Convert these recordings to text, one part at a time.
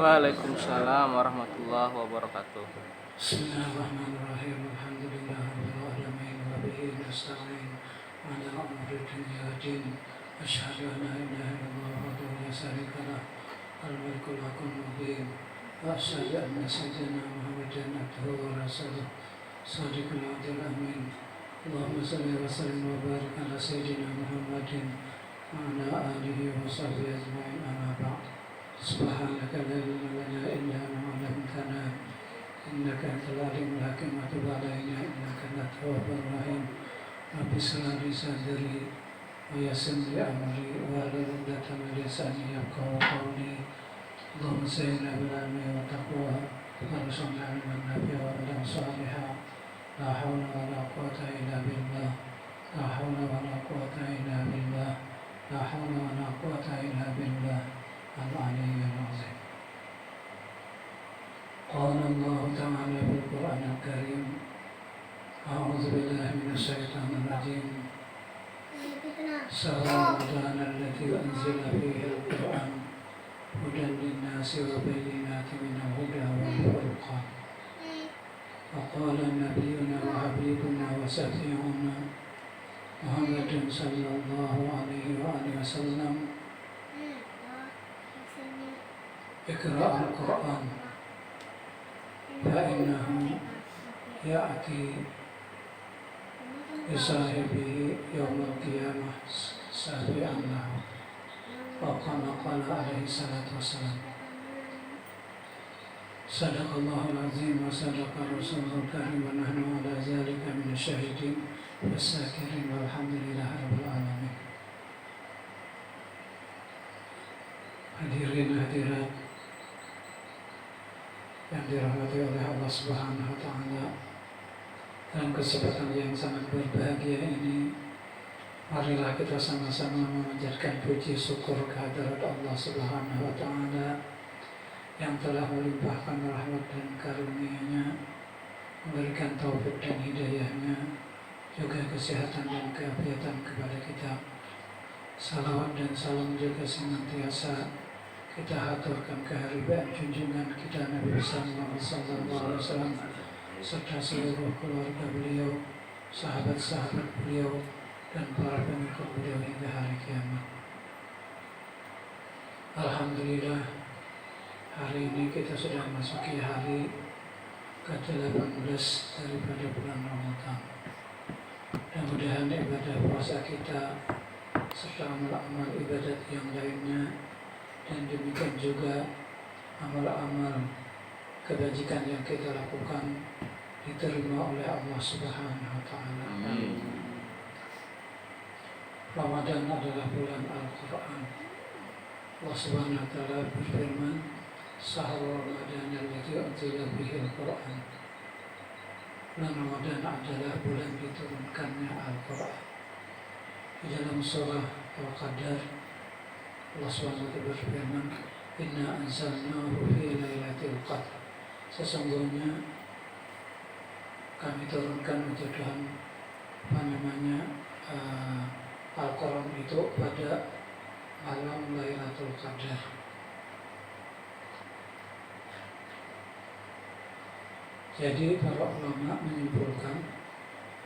Waalaikumsalam warahmatullahi wabarakatuh. Bismillahirrahmanirrahim. Alhamdulillahirabbil alamin wa bihi nasta'in ala umuri dunya waddin. Asyhadu an la ilaha illallah wahdahu la syarika lah, al-malikul haqqul mubin. Wa asyhadu anna sayyidina Muhammadan abduhu wa rasuluh, shadiqul wa'dil amin. Allahumma shalli wa sallim wa barik ala sayyidina Muhammadin wa ala alihi wa sahbihi ajma'in, amma ba'd. Subhanaka la ilma lana illa ma 'allamtana innaka antal alimul hakim wa tub 'alaina innaka antat tawwabur rahim. Rabbi shrah li sadri wa yassir li amri wa hlul 'uqdatam min lisani yafqahu qawli. Allahumma sayyidina bil ilmi wa taqwa warzuqna ilman nafi'a wa amalan shalihan. La haula wa la quwwata illa billah. La haula wa la quwwata illa billah. La haula wa la quwwata illa billah al-'aliyyil 'azim. Qala Allah Ta'ala fil Qur'anil Karim. A'udzu billahi minasy syaithanir rajim. Shahrul Ramadan alladzi unzila fihi al-Qur'an hudan lin-nasi wa bayyinatin minal huda wal furqan. Wa qala nabiyyuna wa habibuna wa shafi'una Muhammadun sallallahu alaihi wa alihi wasallam. Iqra' al-Qur'an fa'innahu ya'ti bisahibihi yawmal qiyamah syafi'an lahu. Wa qala alaihi salatu wassalam. Sadaqallahul azim wa sadaqa rasulul karim wa nahnu ala zalika minasyahidin was-sakirin walhamdulillahi rabbil alamin. Hadirin hadirat yang dirahmati oleh Allah Subhanahu wa Ta'ala, dalam kesempatan yang sangat berbahagia ini, marilah kita sama-sama memanjatkan puji syukur kehadirat Allah Subhanahu wa Ta'ala yang telah melimpahkan rahmat dan karunia-Nya, memberikan taufik dan hidayah-Nya, juga kesehatan dan keafiatan kepada kita. Salawat dan salam juga senantiasa kita haturkan kehadiran junjungan kita Nabi Muhammad SAW serta seluruh keluarga beliau, sahabat-sahabat beliau, dan para pengikut beliau hingga hari kiamat. Alhamdulillah, hari ini kita sudah memasuki hari ke-18 daripada bulan Ramadan. Mudah-mudahan ibadah puasa kita serta amal-amal ibadat yang lainnya, dan demikian juga amal-amal kebajikan yang kita lakukan diterima oleh Allah Subhanahu wa Ta'ala. Ramadan adalah bulan Al-Quran. Allah Subhanahu wa Ta'ala berfirman, Shahrul Ramadan alladzi unzila fihi al-Quran. Bulan Ramadan adalah bulan diturunkannya Al-Quran. Di dalam surah Al-Qadar, Allah SWT berfirman, Inna anzalnahu fi lailatul qadr. Sesungguhnya kami turunkan untuk Tuhan Al-Quran itu pada malam Lailatul Qadar. Jadi para ulama menyimpulkan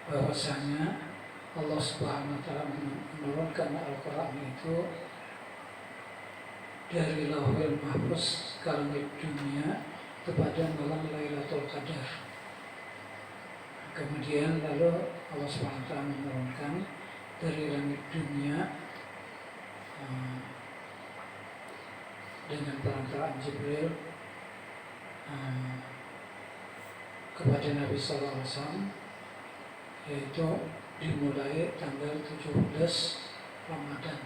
bahwasanya Allah Subhanahu wa Ta'ala menurunkan Al-Quran itu dari Lauhul Mahfuz ke langit dunia kepada malam Lailatul Qadar. Kemudian lalu Allah SWT menurunkan dari langit dunia dengan perantaraan Jibril kepada Nabi SAW, yaitu dimulai tanggal 17 Ramadan.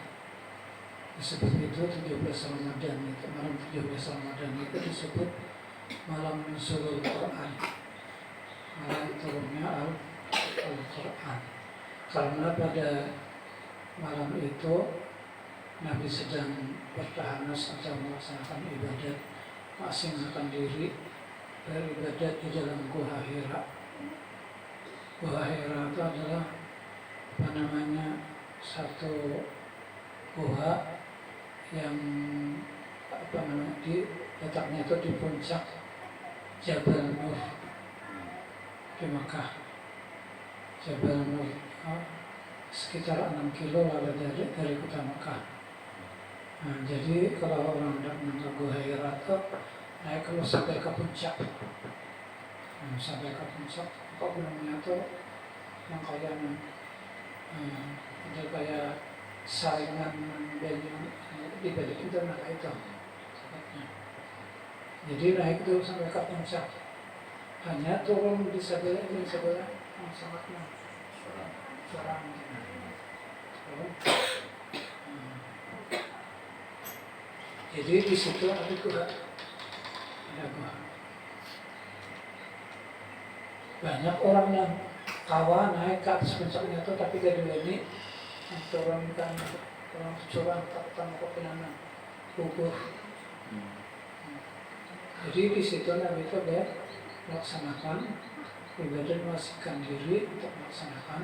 Disebut itu 17 Ramadan itu, malam 17 Ramadan itu disebut malam nuzulul Quran, malam turunnya Al-Quran. Karena pada malam itu Nabi sedang bertahanas atau melaksanakan ibadat, mengasingkan diri beribadat di dalam Gua Hira. Gua Hira itu adalah satu gua yang letaknya itu di puncak Jabal Nur di Makkah. Jabal Nur sekitar 6 kilo lalu dari kota Makkah. Nah, jadi kalau orang hendak ke Gua Hira itu naik kalau sampai ke puncak, sampai ke puncak, kok gunungnya itu yang kayak ada kayak saringan di balik itu, nah itu sebabnya. Jadi naik itu sampai ke puncak, hanya turun di sebelah yang sangat curang. Jadi di situ ada gua. Banyak orang yang kawan naik ke atas puncaknya itu, tapi kedua ini turunkan orang curang tak tahu kepenanan gugur. Jadi di situ Nabi itu dia melaksanakan ibadah, mewasitkan diri untuk melaksanakan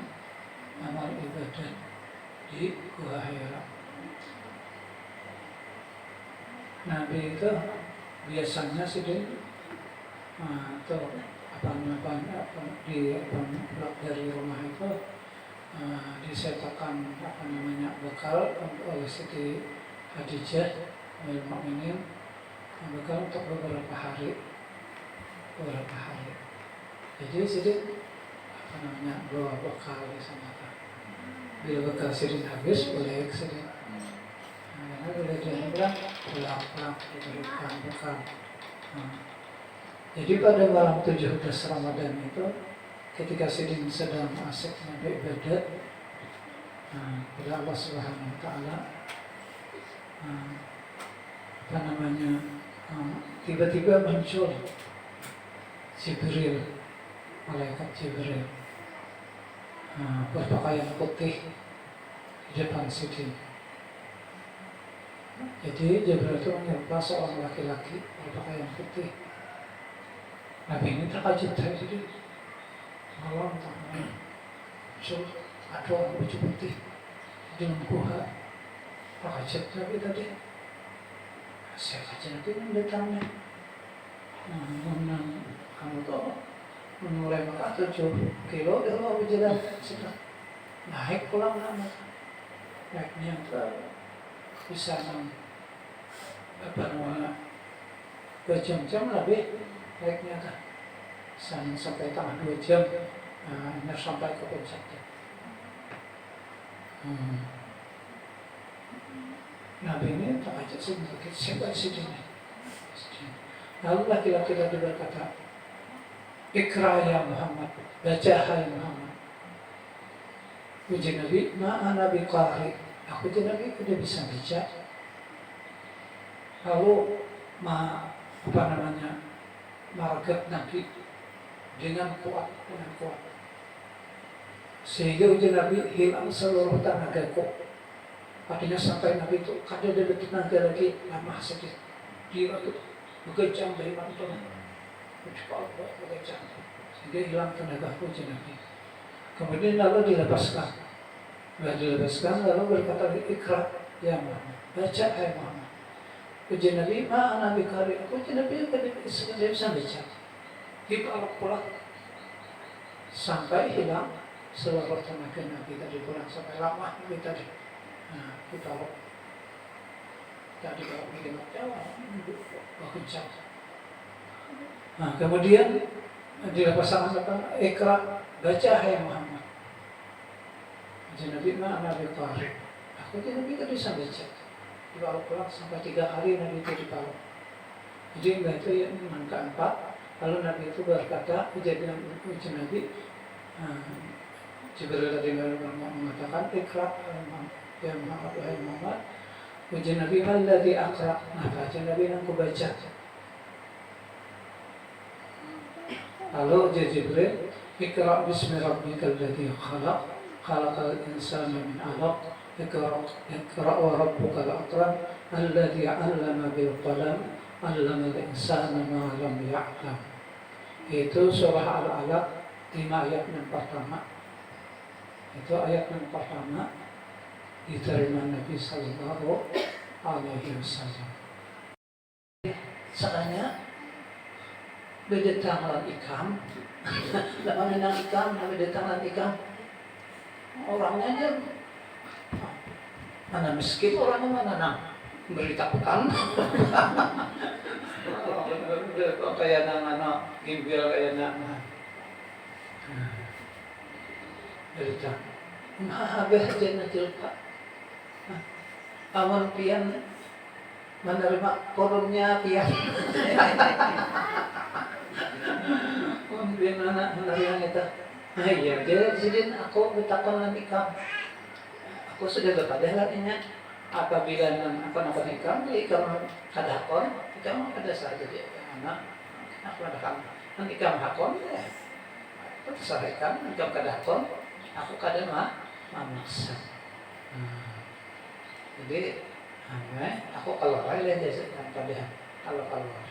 amal ibadah di Gua Hira. Nabi itu biasanya sih dari rumah itu disetakan bekal oleh Siti Khadijah Ummul Mukminin, bekal untuk beberapa hari. Jadi Sidin bawa bekal di sana. Bila bekal Sidin habis, boleh Sidin. Karena bila dia bilang pulang diberikan bekal. Jadi pada malam 17 Ramadan itu, ketika Sidin sedang asik beribadah kepada Allah Subhanahu Wa Taala, tiba-tiba muncul Jibril, malaikat Jibril, berpakaian putih di depan Sidin. Jadi Jibril itu menyerupai seorang laki-laki berpakaian putih. Nabi ini terkejut dari Sidin. Malam muncul ada orang baju putih di dalam gua. Terkejut Nabi tadi. Saya kaji Nabi mendatangnya. Kamu tahu mulai Makkah 7 kilo dia mau berjalan sudah naik pulang anak. Naiknya bisa 2 jam lebih naiknya kan. Sampai tengah 2 jam sampai ke puncaknya. Nabi ini terkejut sedikit, siapa di sini? Lalu laki-laki tadi berkata, Ikra ya Muhammad, baca hai Muhammad. Uji Nabi, ma'ana biqari, aku uji Nabi tidak bisa baca. Lalu margat Nabi dengan kuat. Sehingga uji Nabi hilang seluruh tenagaku. Artinya sampai Nabi itu kadang ada tenaga lagi lama sedikit. Dia itu bekerja dari mana? Cepat bekerja. Sehingga hilang tenaga uji Nabi. Kemudian lalu dilepaskan. Lalu berkata Ikra ya Muhammad, baca hai Muhammad. Uji Nabi, ma'ana biqari, aku uji Nabi dia bisa baca. Dibawa pulang sampai hilang seluruh tenaga Nabi tadi, pulang sampai lama Nabi tadi. Dibawa bikin Jawa, kencang. Kemudian dilepaskan Ikra, baca hai Muhammad. Uji Nabi, ma'ana biqari, aku uji Nabi tadi bisa baca. Dibawa pulang sampai 3 hari Nabi itu dibawa. Jadi itu yang keempat. Lalu Nabi itu berkata, kejadian uji Nabi, Jibril tadi mengatakan, Ikra ya Muhammad, uji Nabi alladhi aqra, baca Nabi yang aku baca. Lalu Jibril, Ikra bismi rabbikal ladzi khalaq, khalaqal insana min 'alaq. Iqra wa rabbukal akram alladzi 'allama bil qalam 'allamal insana ma lam ya'lam. Itu surah Al-Alaq 5 ayat yang pertama. Itu ayat yang pertama diterima Nabi sallallahu alaihi wasallam. Sakanya bedetang lan ikam. Laman nang ikam, bedetang lan ikam. Orangnya aja mana miskin, orangnya mana nang beritakan. Kayak nang gimbal kayak nang berita. Habis aja Pak. Amun pian menerima korunnya pian. Pian anak menerima itu. Nah iya, jadi aku bertakon nanti kamu. Aku sudah berpadahalnya. Apabila aku nikam, ikam kadakon, ikam ada saja dia anak. Aku ada kamu. Nanti kamu hakon, ya. Aku terserahkan, ikam kadakon, aku kadang memaksa. Jadi, aku keluar aja pada kalau keluar.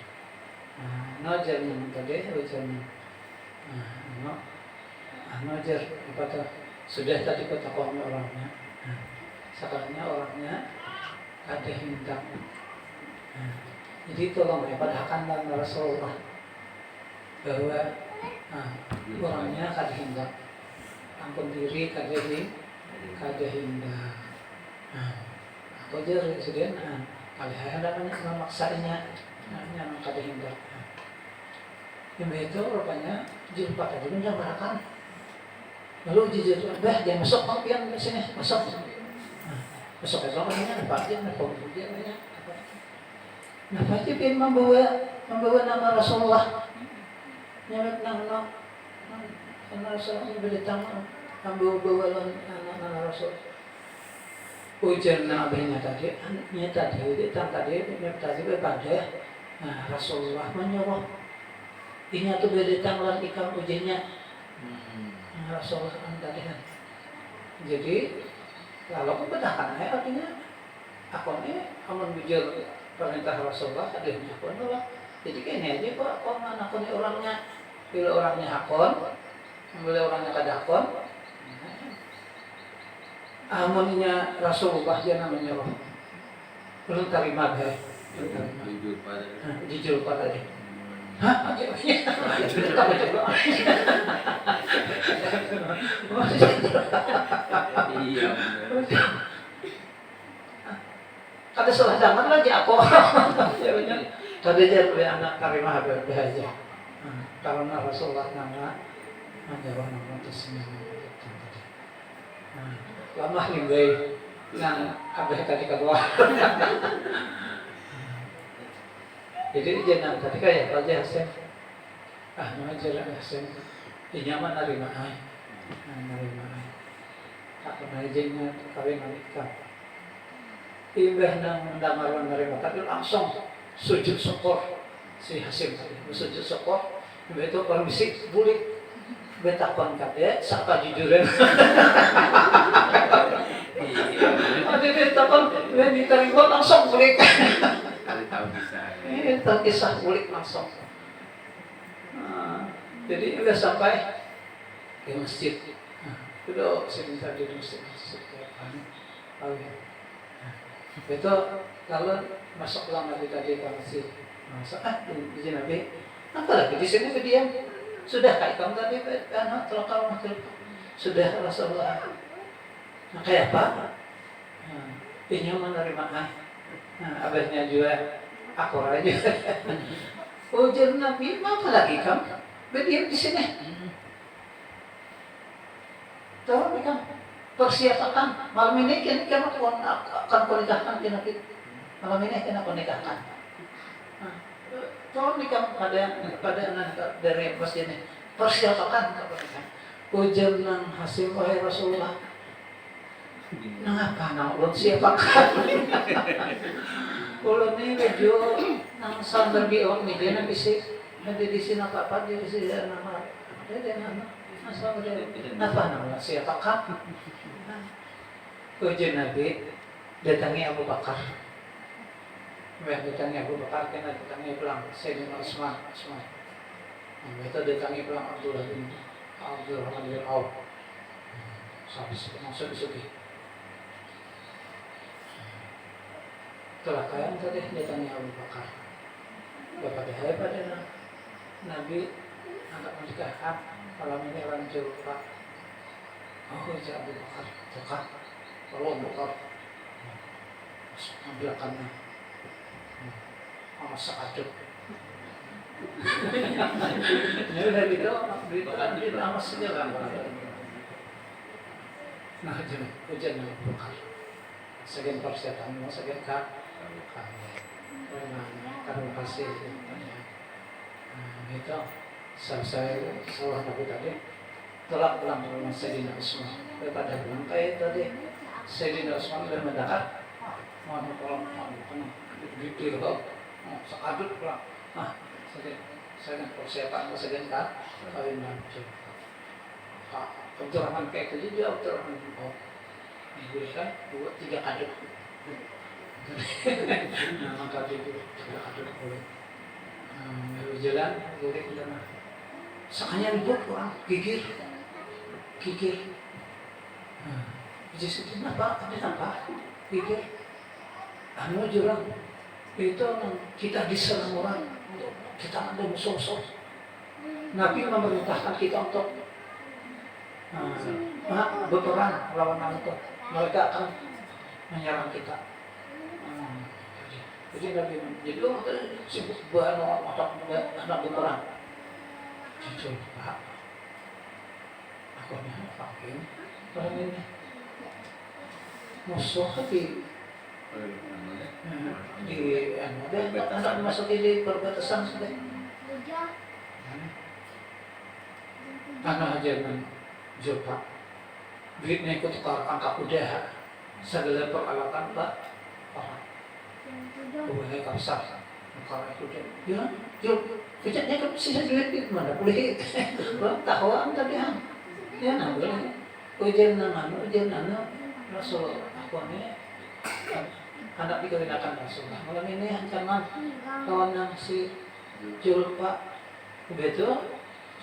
Nojar yang tadi hujan. Nojar apa tuh? Sudah tadi ketahuan orangnya. Sekarangnya orangnya ada hindang. Jadi tolong ya padahkan dan Rasulullah bahwa orangnya ada hindang. Ampun diri kada hindang. Aku aja sudah kali ada banyak memaksanya yang kada hindang. Yang itu rupanya jumpa tadi menjamarakan. Lalu jujur, dia masuk pian ke sini, masuk. Masuk ke rumahnya, apa aja, apa aja pian membawa nama Rasulullah. Nyamit nama Rasulullah berdatang membawa nama Rasul. Ujar nabinya tadi, anaknya tadi berbeda. Rasulullah menyuruh. Ini tuh berdatang lan ikam ujiannya. Rasulullah tadi kan. Jadi kalau kebenaran artinya aku ini aman bujur perintah Rasulullah adanya aku adalah jadi kayaknya aja kok mana aku ini orangnya bila orangnya hakon bila orangnya kadakon amunnya Rasulullah dia namanya roh belum terima deh jujur pada dia hah aja apa coba Iya. Ada salah zaman lagi aku. Tadi dia punya anak karimah berbahagia. Karena Rasulullah nama menjawab nama tersebut. Lama hingga yang abah tadi keluar. Jadi jangan tadi kayak Raja Hasan. Nama Raja Hasan. Nyaman nerima ai. Nerima ai. Tak pernah izinnya kawin nikah. Ibah nang mendamar menerima tapi langsung sujud syukur si Hasim tadi sujud syukur itu permisi bulik betakon kabeh sapa jujuran ada betakon ben diterima langsung bulik Kali tahu bisa. itu kisah bulik langsung jadi udah sampai ke masjid itu sebentar di masjid itu kalau masuk ulang Nabi tadi ke masjid masuk di Nabi apalagi di sini berdiam sudah kayak kamu tadi kan kalau sudah Rasulullah kayak apa ini menerima abahnya juga aku aja ujar Nabi apa lagi kamu berdiam di sini tahu kan persiapkan malam ini kan akan pernikahan Nabi malam ini kan aku nikahkan tolong nikah pada anak dari masjid ini persiapkan pernikahan ujar nang Hasim wahai Rasulullah nang apa nang ulun siapakan ulun ini bejo nang sambil biok nih dia nanti sih nanti di sini apa di sini nama dia nama asal dia apa nang siapakan ujian Nabi datangi Abu Bakar. Datangi Abu Bakar kena datangi pulang Sayyidina Utsman. Itu datangi pulang Abdullah bin Auf. Sampai masuk disuki. Telah kaya tadi datangi Abu Bakar. padahal pada Nabi anak menikahkan kalau ini orang Jawa. Oh, Abu Bakar, Bakar, kalau Abu Bakar, ambilkannya, sakaduk. Ya udah gitu, itu amas saja kan. Nah, hujan Abu Bakar. Sekian persiapan, sekian kami. Karena kasih itu selesai salah Nabi tadi telah pulang ke rumah Sayyidina Utsman. Daripada bilang kayak tadi Sayyidina Utsman sudah mendekat, mohon tolong gitu sekadut pulang. Saya persiapan sekian kawin nanti. Abdurrahman kayak itu juga Abdurrahman diberikan 2-3 kadut. Maka itu 3 kadut boleh. Jalan, boleh jalan. Sakanya ribut orang gigir. Jadi kenapa? Ada apa? Gigir. Anu jurang itu kita diserang orang, kita ada musuh-musuh. Nabi memerintahkan kita untuk berperang lawan itu. Mereka akan menyerang kita. Jadi Nabi jadi sibuk anak berperang. Jujur Pak, aku nih pakai orang ini musuh di ada masuk di perbatasan sudah. Anak aja Jepang, duitnya ikut angkat kuda, segala peralatan Pak. Boleh kasar, kalau itu dia, kecatnya kan sisa duit itu mana boleh, tahuan tadi ya nah boleh, ujian nana, Rasul aku ini anak dikawinkan Rasul. Malam ini ancaman kawan si Julpa, begitu.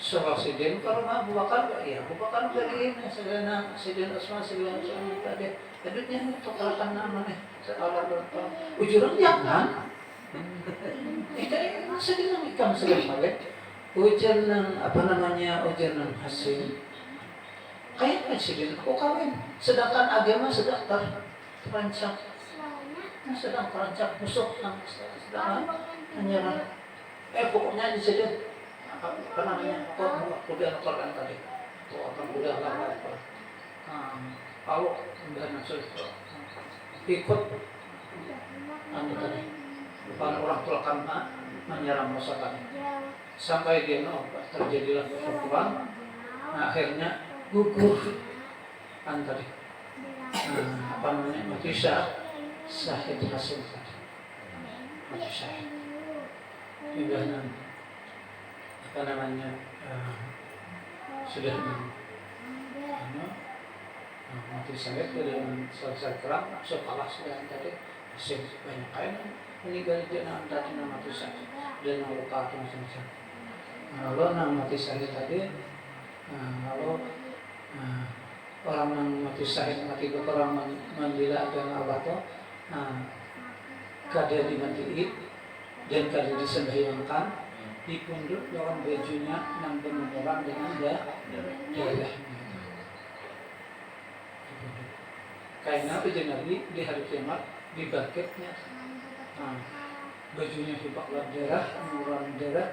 Soal sidin kalau Abu Bakar, ya Abu Bakar dari ini segala sidin Utsman segala tadi. Adutnya itu kalahkan namanya seolah berapa ujuran jangan kita sedang ikan segala balik ujian apa namanya ujian hasil kayak presiden aku kawin sedangkan agama sedang terancam musuh sedang menyerang pokoknya di sini apa namanya udah laporkan tadi udah lapor kalau dan ikut tadi bukan orang tua karena menyerang masyarakat sampai dia terjadilah pertempuran, akhirnya gugur tadi apa namanya mati syahid Hasan tadi mati syahid hingga apa namanya sudah mati syahid dengan selesai perang setelah sudah tadi hasil banyak kain meninggal jenazah tadi mati syahid dan luka macam-macam. Lalu mati syahid tadi lalu orang yang mati syahid mati berperang membela dan Allah tu kada dimatiin dan kada disembahyangkan dipundut dalam bajunya nang berumuran dengan darahnya. Karena itu Nabi di hari kiamat dibangkitnya bajunya dibakar darah, mengurangi darah,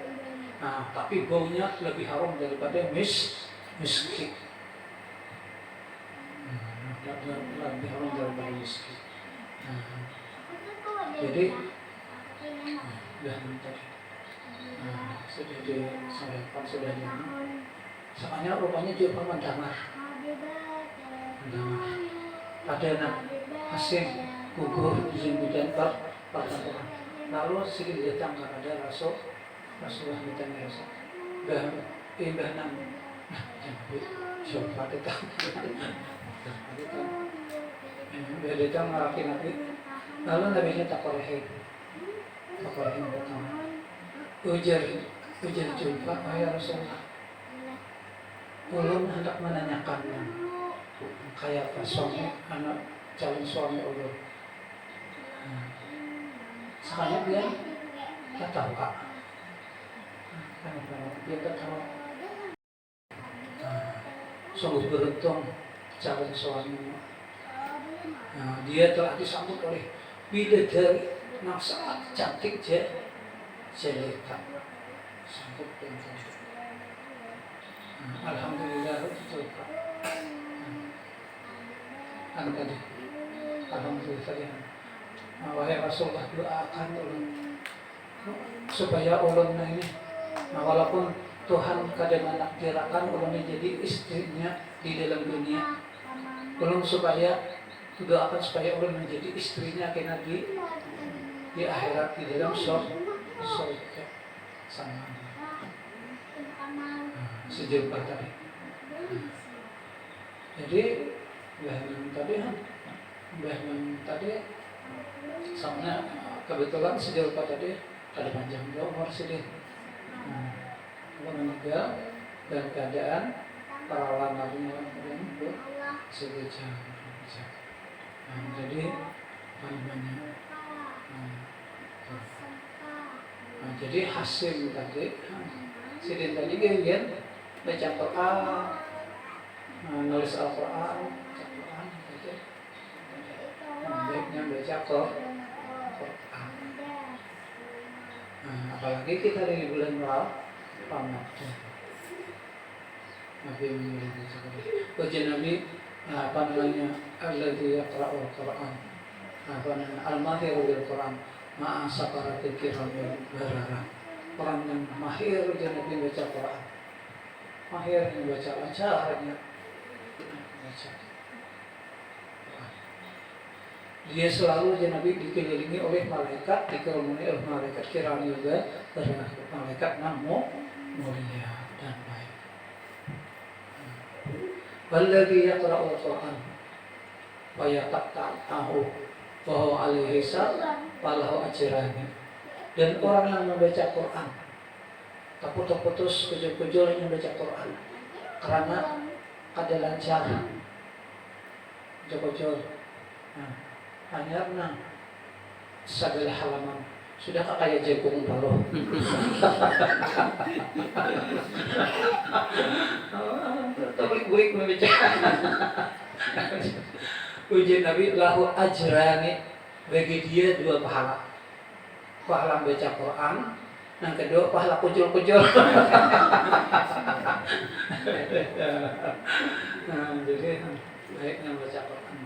tapi baunya lebih harum daripada miski. Lebih harum daripada miski. Jadi tadi sudah disampaikan sudah soalnya rupanya juga pemandangan. Ada anak hasil gugur di sini dan pertempuran. Lalu sedikit datang kepada Rasulullah ditanya Rasul. Bah nang siapa datang? Bah datang ngaraki Nabi. Lalu Nabi-nya takorehin datang. Ujar jumpa ayah Rasulullah. Ulun hendak menanyakan kayak suami anak calon suami ulun. Sekali dia tak tahu Kak. Dia ketawa. Sungguh beruntung calon suaminya. Dia telah disambut oleh bidadari yang sangat cantik jelita. Sambut dengan alhamdulillah betul Pak. Tadi alhamdulillah. Wahai Rasulullah, doakan ulun supaya ulun ini, walaupun Tuhan kadang menakdirkan ulun jadi istrinya di dalam dunia, ulun supaya doakan supaya ulun menjadi istrinya kena di akhirat di dalam surga sama sejauh tadi. Jadi tadi sama kebetulan sejauh tadi ada panjang umur sih meninggal dan keadaan perawan lainnya itu sebejam. Jadi namanya jadi hasil tadi sidin tadi dia baca Quran, nulis Al-Quran, baiknya baca Quran. Apalagi kita di bulan Ramadan. Nabi menyuruh baca Nabi alladzi yaqra'ul Quran, al-mahir bil Quran ma'a sakaratil kiramil barara. Orang yang mahir dia Nabi baca Quran, mahir membaca acaranya baca. Dia selalu Nabi dikelilingi oleh malaikat, dikerumuni oleh malaikat kiram juga, malaikat namu mulia dan baik. Walladzi yaqra'ul Qur'an wa yata'ahu wa huwa alaihi falahu ajran. Dan orang yang membaca Quran tak putus-putus kujul-kujul yang membaca Quran karena ada lancar kujul-kujul. Hanya sabil halaman sudah kayak jagung paloh. Tablik-balik membaca. Ujian Nabi lahu ajrani, bagi dia 2 pahala. Pahala baca Quran, yang kedua pahala kujul-kujul. Jadi baiknya baca Quran.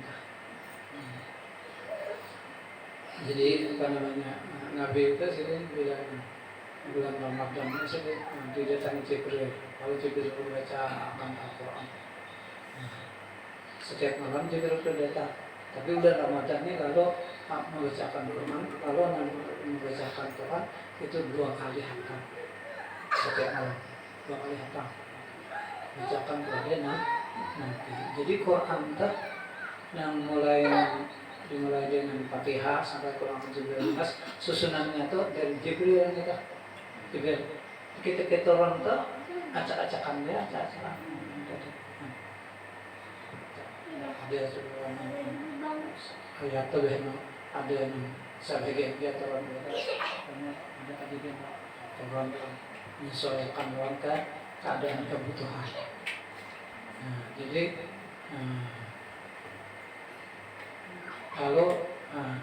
Jadi Nabi itu sering bulan Ramadan itu didatangi Jibril. Kalau Jibril membaca akan Al-Quran, setiap malam Jibril itu datang. Tapi bulan Ramadan ini kalau membacakan Quran, kalau membacakan Quran itu 2 kali hatam setiap malam, 2 kali hatam bacakan kepada nanti. Jadi Quran itu yang dimulai dengan Fatihah sampai Quran 17, susunannya tuh dari Jibril kita. Jibril kita orang tuh acak-acakannya acak-acakan. Ada sebuah ayat tuh ada yang sebagian dia turun karena ada tadi dia turun menyesuaikan orang keadaan kebutuhan. Jadi kalau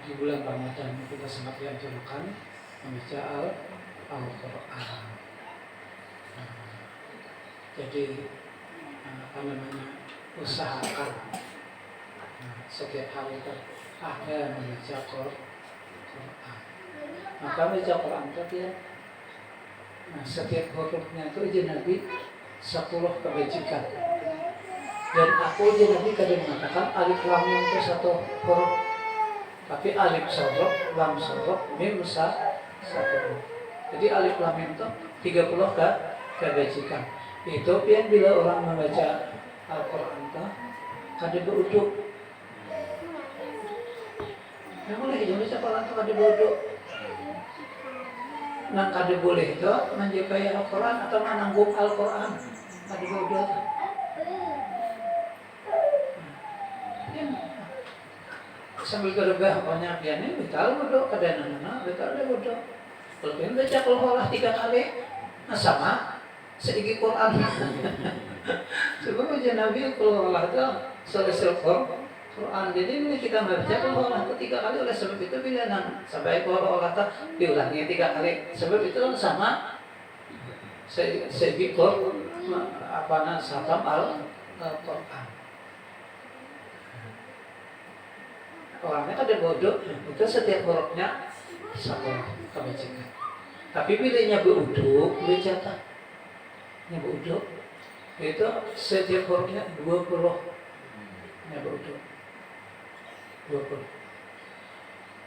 di bulan Ramadan kita sangat dianjurkan membaca Al-Quran. Jadi usahakan setiap hari ada membaca Quran. Maka membaca Quran tadi setiap hurufnya itu izin Nabi 10 kebajikan. Dan aku izin Nabi kadang mengatakan alif lam mim itu 1 huruf, tapi alif sorok, lam sorok, mim 1 huruf. Jadi alif lam mim itu 30 kebajikan. Itu yang bila orang membaca Al-Quran itu kada beruduk. Yang boleh Indonesia Al-Quran itu kada beruduk. Nah kada boleh itu menjapai Al-Quran atau menanggung Al-Quran kada beruduk. Sambil gerbah banyak dia nih betal beruduk kada nana betal dia beruduk. Kalau baca Al-Quran 3 kali Nah, sama sedikit Quran. Sebab aja Nabi kalau Allah itu selesai Quran. Jadi ini kita baca kalau Allah itu 3 kali, oleh sebab itu bila sampai kalau Allah itu diulangi 3 kali. Sebab itu sama sedikit khatam Al-Quran. Orangnya kan dia bodoh, itu setiap hurufnya sama kebajikan. Tapi bilanya beruduk, baca yang beruduk, itu setiap hurufnya 20 yang beruduk 20.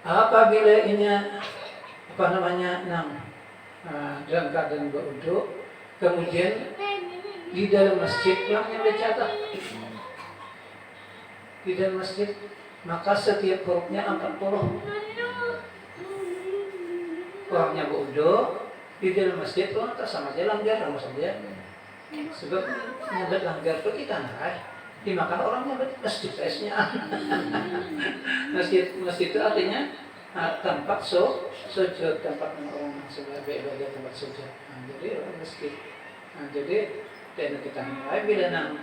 Apabila ini dalam keadaan beruduk, kemudian di dalam masjid pulangnya baca di dalam masjid, maka setiap hurufnya 40. Orangnya beruduk di dalam masjid pulang sama aja langgar sama saja. Sebab nyabet langgar itu kita dimakan orangnya berarti masjid esnya. masjid itu artinya tempat sujud, tempat orang sebagai ibadah, tempat sujud. Jadi masjid. Jadi dan kita nilai bila nang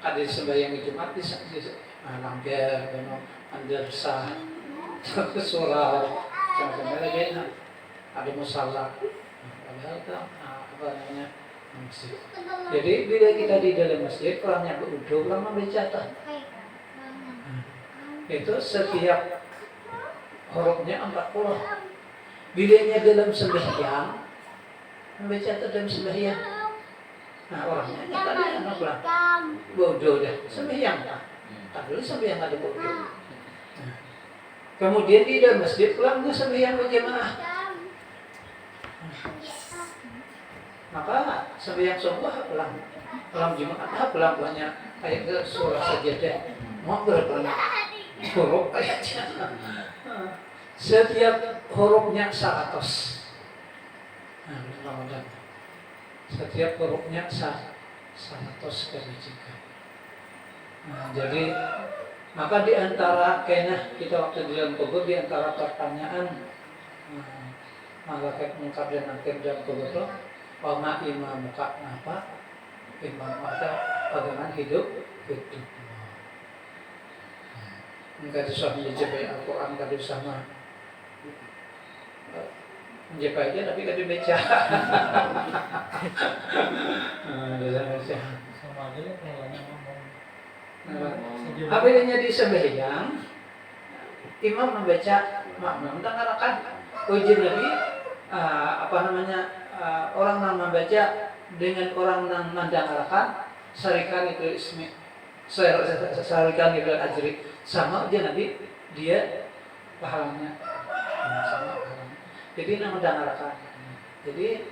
ada sembahyang Jumat di langgar, andar sah, surau, sampai lagi ada musala, padahal kan masjid. Jadi bila kita di dalam masjid, orangnya beruduk, orang membaca itu setiap hurufnya 40. Bilanya dalam sembahyang, membaca dalam sembahyang. Nah orangnya tadi anak bilang bodoh dah, sembahyang tak. Tak dulu sembahyang ada bodoh. Kemudian di dalam masjid pulang gue sembahyang berjamaah. Maka sembahyang subuh pulang Jumat pulang banyak kayak surah sajadah. Mau berapa huruf ayatnya? Setiap hurufnya 100. Nah, Ramadan. Setiap hurufnya 100 kebajikan. Nah, jadi maka di antara kayaknya kita waktu di dalam kubur, di antara pertanyaan malaikat mungkar dan nakir dalam kubur itu, wama imam muka apa? Imam mata bagaimana hidup. Enggak bisa menjabai Al-Quran, enggak bisa menjabai aja, tapi enggak dibaca. Sama aja lah kalau ngomong. Apabila di sembahyang, imam membaca makmum mendengarkan ujian Nabi, orang yang membaca dengan orang yang mendengarkan syarikan itu ismi, syarikan itu ajri, sama aja Nabi dia pahalanya sama pahalanya. Jadi yang mendengarkan. Jadi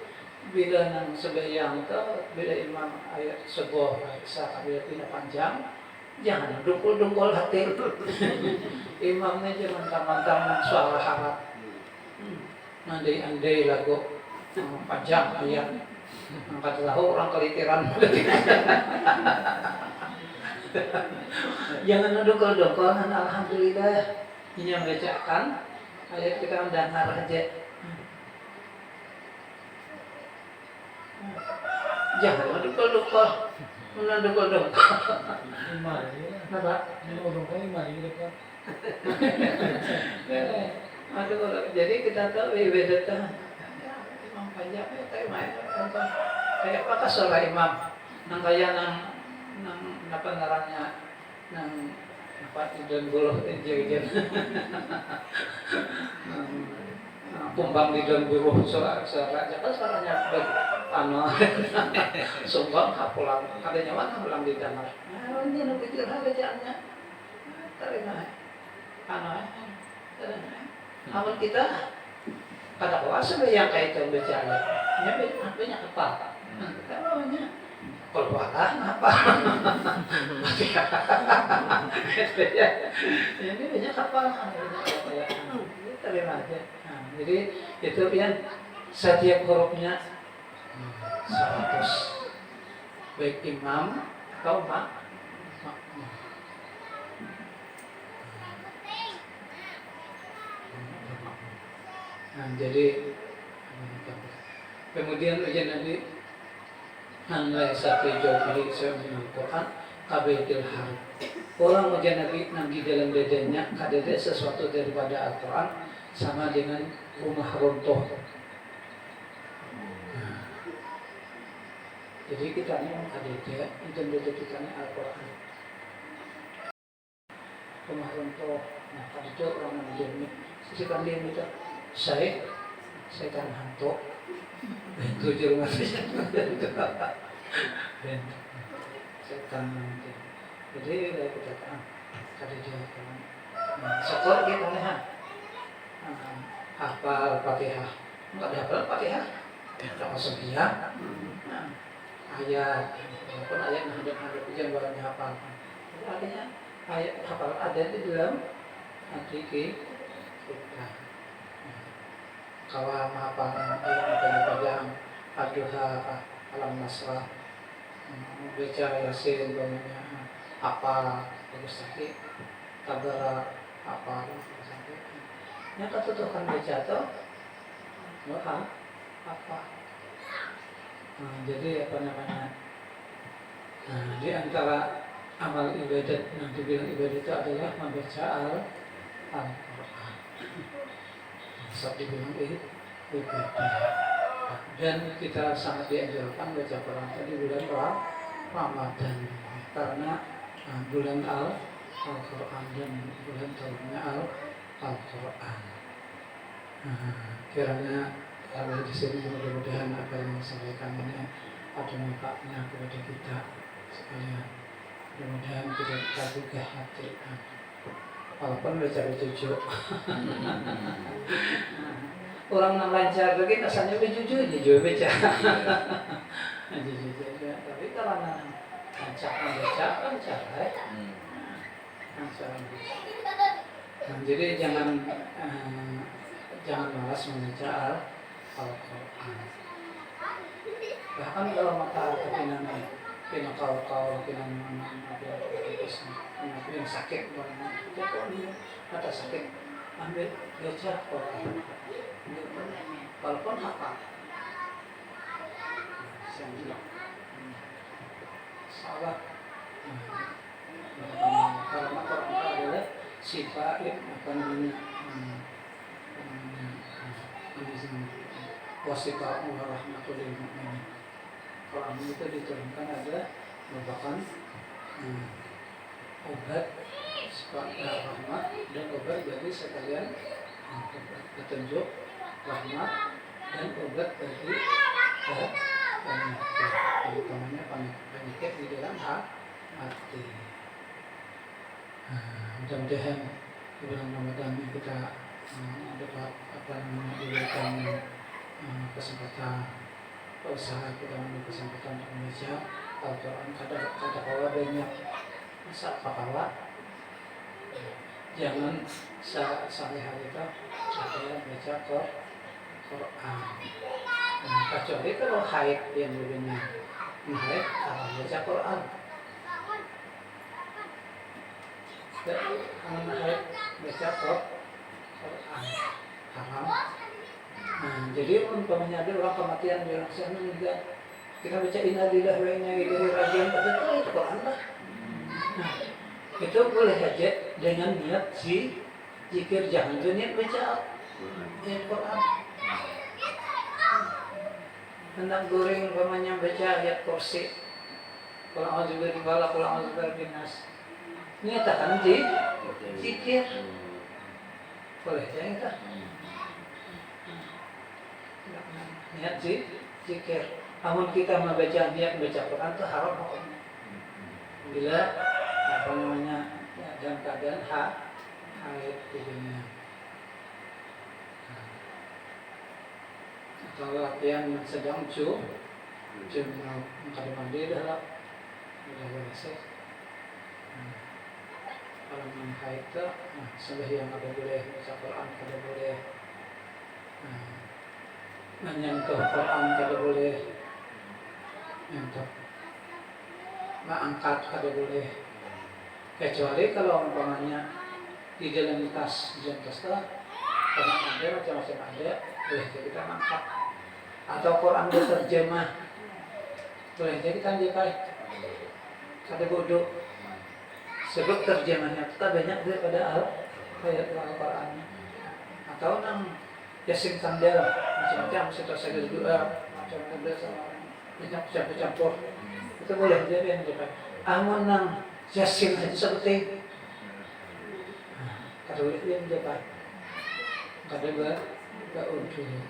bila nang sembahyang itu, bila imam ayat sebuah kisah bila tidak panjang, jangan dungkul hati. Imamnya jangan mentang-mentang suara harap. Andai lagu panjang ayat. Angkat lahu orang kelitiran. Jangan dungkul, alhamdulillah. Ini yang bacakan ayat kita mendengar aja. Jangan dungkul. Menunduk-unduk. Kenapa? Jadi kita tahu ibadah imam panjang kayak apa suara imam nang kaya nang apa ngarannya nang apa dan buluh jen kumbang di dalam buluh suara kan suaranya sumbang pulang ada nyawa pulang di kamar. Ini nak pikir bacaannya terima awal kita pada kuasa yang kayak itu bacaan banyak apa kita maunya kalau wadah apa ini banyak apa terima aja. Jadi itu yang setiap hurufnya 100 baik imam atau makmum. Nah, jadi Kemudian ujian Nabi laisa fi jawfihi syai'un minal Qur'an kabaidil harb. Orang ujian Nabi di dalam dadanya kadede sesuatu daripada Al-Quran sama dengan rumah runtuh. Jadi kita ini kadede itu dada kita ini Al-Quran. Rumah runtuh. Nah kadede orang yang sisikan dia itu saya kan hantu. Bentuk di rumah saya. Setan nanti. Jadi kita kan kadede kan. Sekolah kita nih hafal Fatihah, nggak ada hafal Fatihah, kalau sekian ayat, walaupun ayat hadap ujian baru dihafal. Jadi artinya ayat hafal ada di dalam hati kita. Kalau menghafal ayat panjang, Ad-Duha, Alam Nasrah, baca Yasin, bangunnya apa, bagus sakit, Tabara, apa, bagus sakit. Yang ketutupan baca tuh, apa? Jadi apa namanya? Di antara amal ibadat yang dibilang ibadat itu adalah membaca Al-Quran. Saat dibilang ibadah. Dan kita sangat dianjurkan baca Quran di bulan Ramadan karena bulan Al-Quran dan bulan tahunnya Al-Quran. Kiranya kalau di sini mudah-mudahan apa yang disampaikan ini ada manfaatnya kepada kita sekalian. Mudah-mudahan kita juga hati. Walaupun baca jujur. Orang yang lancar lagi rasanya jujur baca. Jujur. Tapi kalau lancar lancar. Jadi jangan malas membaca Al-Quran. Bahkan kalau mata kepinan yang sakit mata sakit ambil baca Quran. Walaupun apa? Salah. Kalau Al-Quran adalah sifat apa namanya? Wasifah warahmatul lil mu'minin. Quran itu diturunkan ada merupakan obat sifat rahmat dan obat bagi sekalian petunjuk rahmat dan obat bagi penyakit, utamanya penyakit di dalam hati. Mudah-mudahan di bulan Ramadan kita dapat diberikan kesempatan usaha kita mengambil kesempatan untuk membaca Al-Quran. Kata-kata banyak masa apa jangan sehari-hari kita saya baca Quran. Kecuali kalau haid yang lebihnya haid harus baca Quran. Kalau haid baca Quran haram. Jadi umpamanya ada orang kematian di orang sana juga kita baca innalillahi wa inna ilaihi raji'un betul itu Quran lah. Itu boleh aja dengan niat zikir, jangan niat baca Quran. Hendak goreng umpamanya baca ayat kursi. Qul a'udzu birabbil falaq, qul a'udzu birabbin nas. Niatkan zikir. Boleh ya kita. Niat zikir. Namun kita membaca niat baca Quran itu haram hukumnya. Bila apa namanya dalam keadaan haid tubuhnya. Atau latihan sedang mengkali mandi dah beres. Kalau memang haid itu, sembahyang ada boleh baca Quran ada boleh. Menyentuh Quran kada boleh, menyentuh angkat kada boleh, kecuali kalau umpamanya di dalam tas lah, karena ada macam-macam ada, boleh kita angkat. atau Quran berterjemah boleh jadi kan dia kata bodoh sebab terjemahnya kita banyak daripada ayat Al-Quran atau nang Yasin Sandel macam-macam saya juga macam-macam sama banyak campur itu boleh jadi yang dia amun nang Yasin aja seperti kata yang dia kata gak udah.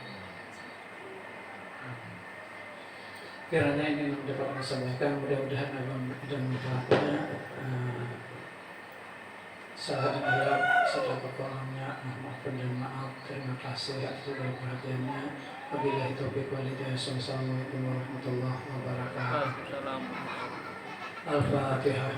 Kiranya ini dapat disampaikan, mudah-mudahan abang dan manfaatnya. Salah dan hilap serta kekurangannya, maafkan dan maaf. Terima kasih atas segala perhatiannya. Wabillahi taufiq wal hidayah. Assalamualaikum warahmatullahi wabarakatuh. Al-Fatihah.